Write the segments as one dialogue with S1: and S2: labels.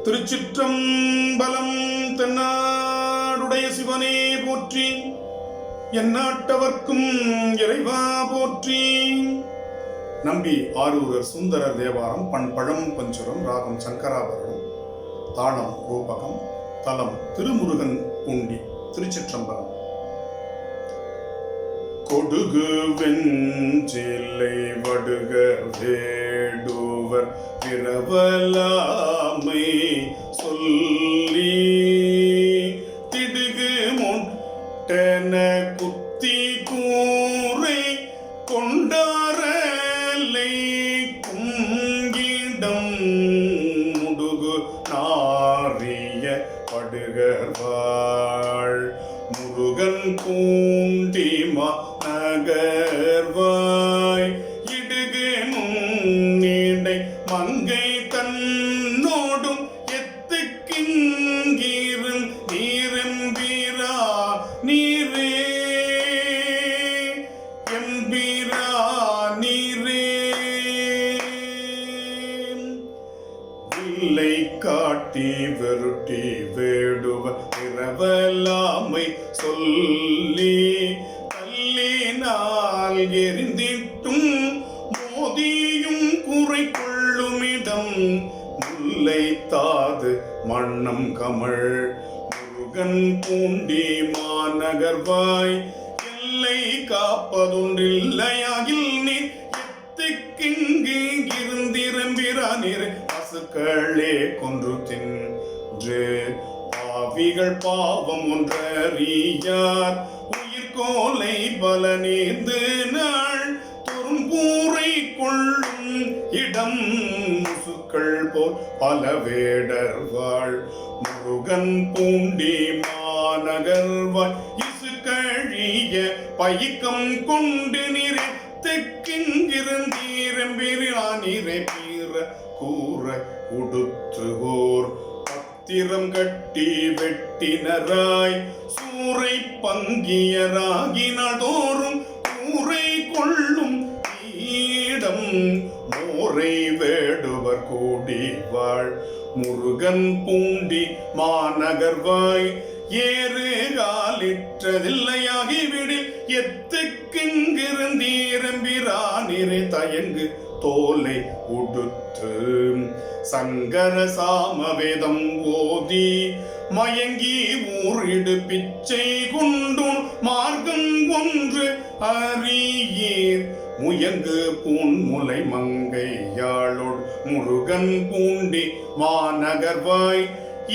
S1: திருச்சிற்றம்பலம். தென்னாடுடைய சிவனே போற்றி, எந்நாட்டவர்க்கும் இறைவா போற்றி. நம்பி ஆரூரர் சுந்தரர் தேவாரம். பண்பழம் பஞ்சுரம். ராகம் சங்கராபரணம். தாளம் ரூபகம். தலம் திருமுருகன் பூண்டி. திருச்சிற்றம்பலம். கொடுகு வெஞ்சிலை வடுக வேடுவர் பிறவலாமை சொல்லி திடுகு முட்டென குத்தி கூரை கொண்டாரலை குங்கிடம் முடுகு நாரிய படுகர்வாள் முருகன் பூண்டிமா நகர்வாய் இடுகு முன்னிடை மங்கை தன்னோடும் எத்துக்கிங்கிரும் நீரெம்பிரா நீரே எம்பிரா நீரே. வில்லை காட்டி வெருட்டி வேடுவ இரவலாமை சொல்லி தள்ளினால் எரிந்திட்டும் மோதியும் குறை கொள்ளுமிடம் முல்லை தாது மண்ணம் கமழ் முருகன் பூண்டி மாநகர்வாய் எல்லை காப்பதொன்றில்லையாகில் நீர் எத்துக்கிங்கு இருந்திரம்பிரானீர் பசுக்களே கொன்று தின்று பாவிகள் பாவம் ஒன்றறியார் உயிர்கோலை பல நேர்ந்து நாள் துரும்பூரை கொள்ளும் இடம் முசுக்கள் போல் பல வேடர் வாழ் முருகன் பூண்டி மாநகர்வாய் இசுக்கழிய பயிக்கம் கொண்டு நிறை தெக்கிங்கிருந்தீரம்பிரானிரை பீர கூற உடுத்துவோர் திறம் கட்டி வெட்டினராய் சூறை பங்கியராகினதோறும் கூரை கொள்ளும் ஈடம் மோரை வேடுவர் கூடி வாழ் முருகன் பூண்டி மாநகர்வாய் ஏறு காலிற்றதில்லையாகிவிடில் எத்துக்கிங்கிருந்தீரம்பிரானிரை தயங்கு தோலை உடுத்து சங்கர சாமவேதம் ஓதி மயங்கி ஊரிடு பிச்சை கொண்டு மார்க்கம் ஒன்று அறியீர் முயங்கு பூன்முலை மங்கையாளோடு முருகன் பூண்டி மாநகர்வாய்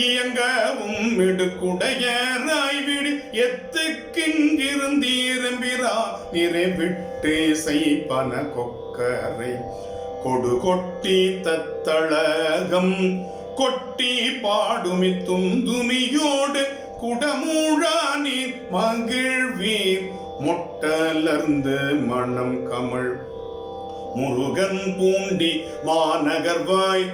S1: இயங்கவும் மிடுக்குடையராய் விடு எத்துக்கிங்கிருந்தீரம்பிரா நிறை விட்டு செய்பன கொக்கரை கொடு கொட்டி தத்தளகம் கொட்டி பாடுமி துந்துமியோடு குடமூழானீர் மகிழ்வீர் மொட்டலர்ந்து மணம் கமழ் முருகன் பூண்டி மாநகர்வாய்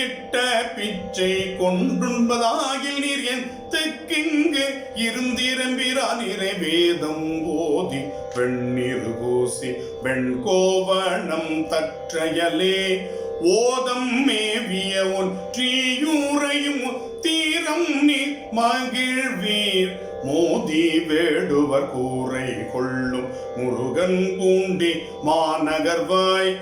S1: இட்ட பிச்சை கொண்டுண்பதாகில் நீர் என் தெக்கிங்கு இருந்திரம்பிரானிரை வேதம் ஓதி பெண்ணிரு பூசி வெண்கோவணம் தற்றையலே ஓதம் மேவிய ஒன்றியூரையும் தீரம் நீர் மகிழ்வீர் மோதி வேடுவர் கூரை கொள்ளும் முருகன் பூண்டி மாநகர்வாய்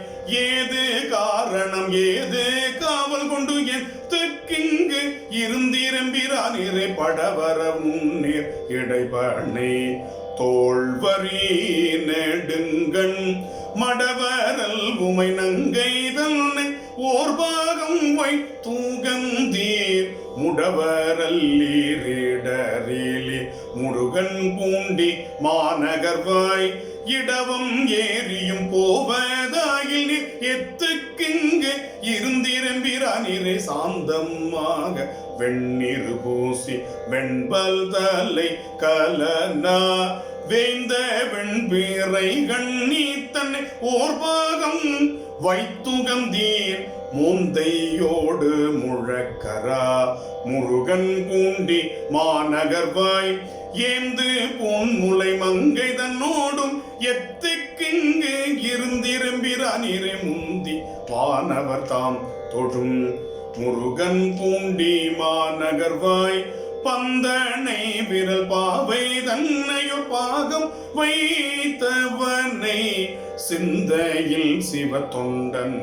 S1: ஏது காரணம் ஏது காவல் கொண்டு என் தெக்கிங்கு இருந்திரம்பிரானிரை படவர முன்னேர் இடைபணை தோல்வரி நெடுங்கண் மடவரல் உமை நங்கை தன்னை ஓர்பாகம் வை தூகந்தீர் முடவரல்லீரிடரிலே முருகன் பூண்டி மாநகர்வாய் இடவம் ஏறியும் போவதாயில் எத்துக்கிங்கு இருந்திரம்பிரானிரை சாந்தமாக வெண்ணிரு பூசி வெண்பல் தலை கலனா வேந்த வெண்பீரை கண்ணி தன்னை ஓர்பாகம் வைத்துகந்தீர் மூந்தையோடு முழக்கரா முருகன் பூண்டி மாநகர்வாய் ஏந்து பொன்முலை மங்கை தன்னோடும் எத்துக்கிங்கு இருந்திரம்பிரானிரை முந்தி வானவர் தாம் தொழும் முருகன் பூண்டி மாநகர்வாய் பந்தனை விரல் பாவை தன்னையொரு பாகம் வைத்தவனை சிந்தையில் சிவ தொண்டன்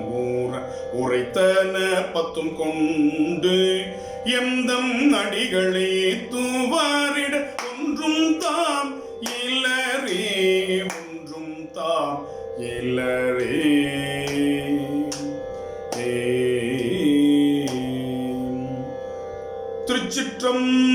S1: உரைத்தன பத்தும் கொண்டு எந்தம் அடிகளை தூவாரிட ஒன்றும் தாம் இலரே ஒன்றும் தாம் இலரே. திருச்சிற்றம்பலம்.